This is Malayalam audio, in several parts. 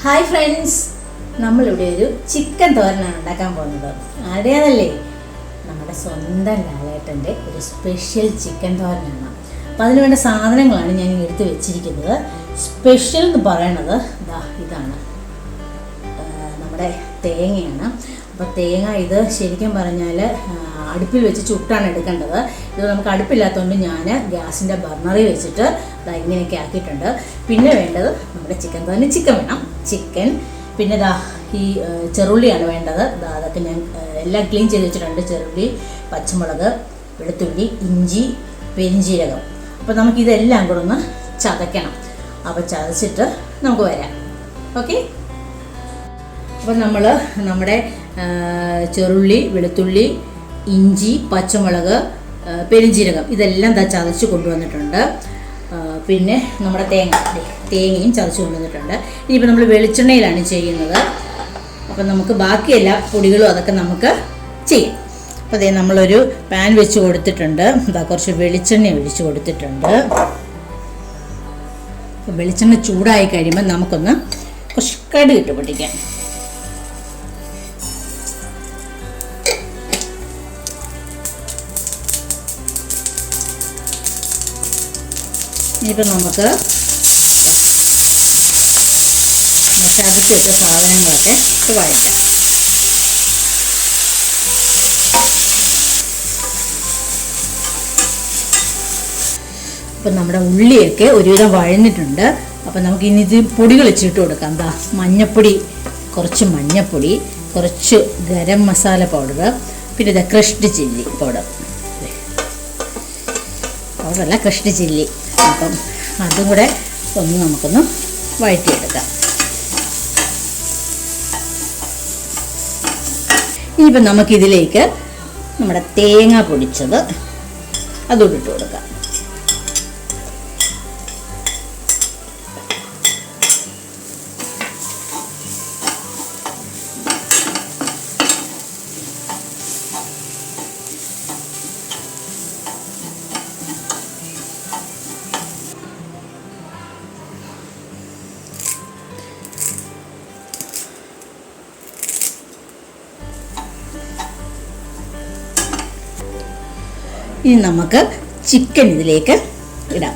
ഹായ് ഫ്രണ്ട്സ്, നമ്മളിവിടെ ഒരു ചിക്കൻ തോരനാണ് ഉണ്ടാക്കാൻ പോകുന്നത്. ആരുടേതല്ലേ? നമ്മുടെ സ്വന്തം ലാലേട്ടൻ്റെ ഒരു സ്പെഷ്യൽ ചിക്കൻ തോരനാണ്. അപ്പോൾ അതിന് വേണ്ട സാധനങ്ങളാണ് ഞാൻ എടുത്ത് വെച്ചിരിക്കുന്നത്. സ്പെഷ്യൽ എന്ന് പറയണത് ഇതാണ്, നമ്മുടെ തേങ്ങയാണ്. അപ്പോൾ തേങ്ങ ഇത് ശരിക്കും പറഞ്ഞാൽ അടുപ്പിൽ വെച്ച് ചുട്ടാണ് എടുക്കേണ്ടത്. ഇത് നമുക്ക് അടുപ്പില്ലാത്തതുകൊണ്ട് ഞാൻ ഗ്യാസിൻ്റെ ബർണറിൽ വെച്ചിട്ട് ഇങ്ങനെയൊക്കെ ആക്കിയിട്ടുണ്ട്. പിന്നെ വേണ്ടത് നമ്മുടെ ചിക്കൻ തോരന് ചിക്കൻ വേണം, ചിക്കൻ. പിന്നെ ഈ ചെറുള്ളിയാണ് വേണ്ടത്. അതൊക്കെ ഞാൻ എല്ലാം ക്ലീൻ ചെയ്ത് വെച്ചിട്ടുണ്ട്. ചെറുള്ളി, പച്ചമുളക്, വെളുത്തുള്ളി, ഇഞ്ചി, പെരിഞ്ജീരകം. അപ്പോൾ നമുക്കിതെല്ലാം കൂടെ ഒന്ന് ചതയ്ക്കണം. അപ്പോൾ ചതച്ചിട്ട് നമുക്ക് വരാം. ഓക്കെ. അപ്പോൾ നമ്മൾ നമ്മുടെ ചെറുള്ളി, വെളുത്തുള്ളി, ഇഞ്ചി, പച്ചമുളക്, പെരിഞ്ജീരകം ഇതെല്ലാം ചതച്ച് കൊണ്ടുവന്നിട്ടുണ്ട്. പിന്നെ നമ്മുടെ തേങ്ങയും ചതച്ച് കൊണ്ടുവന്നിട്ടുണ്ട്. ഇനിയിപ്പോൾ നമ്മൾ വെളിച്ചെണ്ണയിലാണ് ചെയ്യുന്നത്. അപ്പം നമുക്ക് ബാക്കി എല്ലാ പൊടികളും അതൊക്കെ നമുക്ക് ചെയ്യാം. അപ്പോൾ അതേ നമ്മളൊരു പാൻ വെച്ച് കൊടുത്തിട്ടുണ്ട്. കുറച്ച് വെളിച്ചെണ്ണ ഒഴിച്ച് കൊടുത്തിട്ടുണ്ട്. അപ്പോൾ വെളിച്ചെണ്ണ ചൂടായി കഴിയുമ്പോൾ നമുക്കൊന്ന് കുറച്ച് കടുക് ഇട്ട് പൊട്ടിക്കാം. ഇനിയിപ്പോൾ നമുക്ക് ചതച്ച് വെച്ച സാധനങ്ങളൊക്കെ വഴറ്റാം. അപ്പം നമ്മുടെ ഉള്ളിയൊക്കെ ഒരുവിധം വഴന്നിട്ടുണ്ട്. അപ്പം നമുക്ക് ഇനി ഇത് പൊടികൾ വെച്ചിട്ട് കൊടുക്കാം. മഞ്ഞപ്പൊടി, കുറച്ച് മഞ്ഞപ്പൊടി, കുറച്ച് ഗരം മസാല പൗഡർ, പിന്നെ ക്രഷ്ഡ് ചില്ലി പൗഡർ, പൗഡറല്ല ക്രഷ്ഡ് ചില്ലി. അപ്പം അതും കൂടെ നമുക്കൊന്ന് വഴറ്റിയെടുക്കാം. ഇനിയിപ്പം നമുക്കിതിലേക്ക് നമ്മുടെ തേങ്ങ പൊടിച്ചത് അതും ഇട്ട് കൊടുക്കാം. ഇനി നമുക്ക് ചിക്കൻ ഇതിലേക്ക് ഇടാം.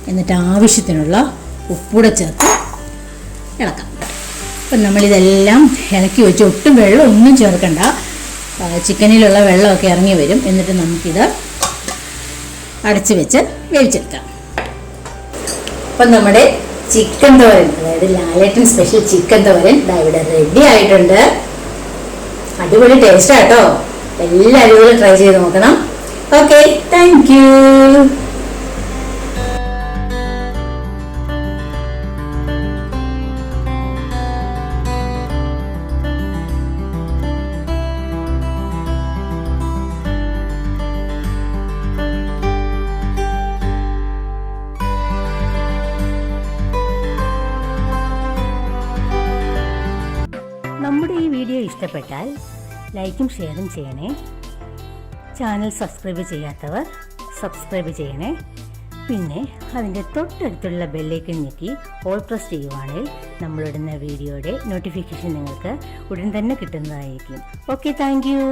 എന്നിട്ട് ആവശ്യത്തിനുള്ള ഉപ്പൂടെ ചേർത്ത് ഇളക്കാം. അപ്പം നമ്മളിതെല്ലാം ഇളക്കി വെച്ച് ഒട്ടും വെള്ളം ഒന്നും ചേർക്കണ്ട. ചിക്കനിലുള്ള വെള്ളമൊക്കെ ഇറങ്ങി വരും. എന്നിട്ട് നമുക്കിത് അടച്ച് വെച്ച് വേവിച്ചെടുക്കാം. അപ്പം നമ്മുടെ ചിക്കൻ തോരൻ, അതായത് ലാലേട്ടൻ സ്പെഷ്യൽ ചിക്കൻ തോരൻ ഇവിടെ റെഡി ആയിട്ടുണ്ട്. അടിപൊളി ടേസ്റ്റ് ആട്ടോ. എല്ലാവരും കൂടെ ട്രൈ ചെയ്ത് നോക്കണം. Okay, thank you. നമ്മുടെ ഈ വീഡിയോ ഇഷ്ടപ്പെട്ടാൽ ലൈക്കും ഷെയറും ചെയ്യണേ. ചാനൽ സബ്സ്ക്രൈബ് ചെയ്യാത്തവർ സബ്സ്ക്രൈബ് ചെയ്യണേ. പിന്നെ അതിൻ്റെ തൊട്ടടുത്തുള്ള ബെല്ലൈക്കൺ ഞെക്കി ഓൾ പ്രസ് ചെയ്യുവാണെങ്കിൽ നമ്മളിടുന്ന വീഡിയോയുടെ നോട്ടിഫിക്കേഷൻ നിങ്ങൾക്ക് ഉടൻ തന്നെ കിട്ടുന്നതായിരിക്കും. Okay, thank you.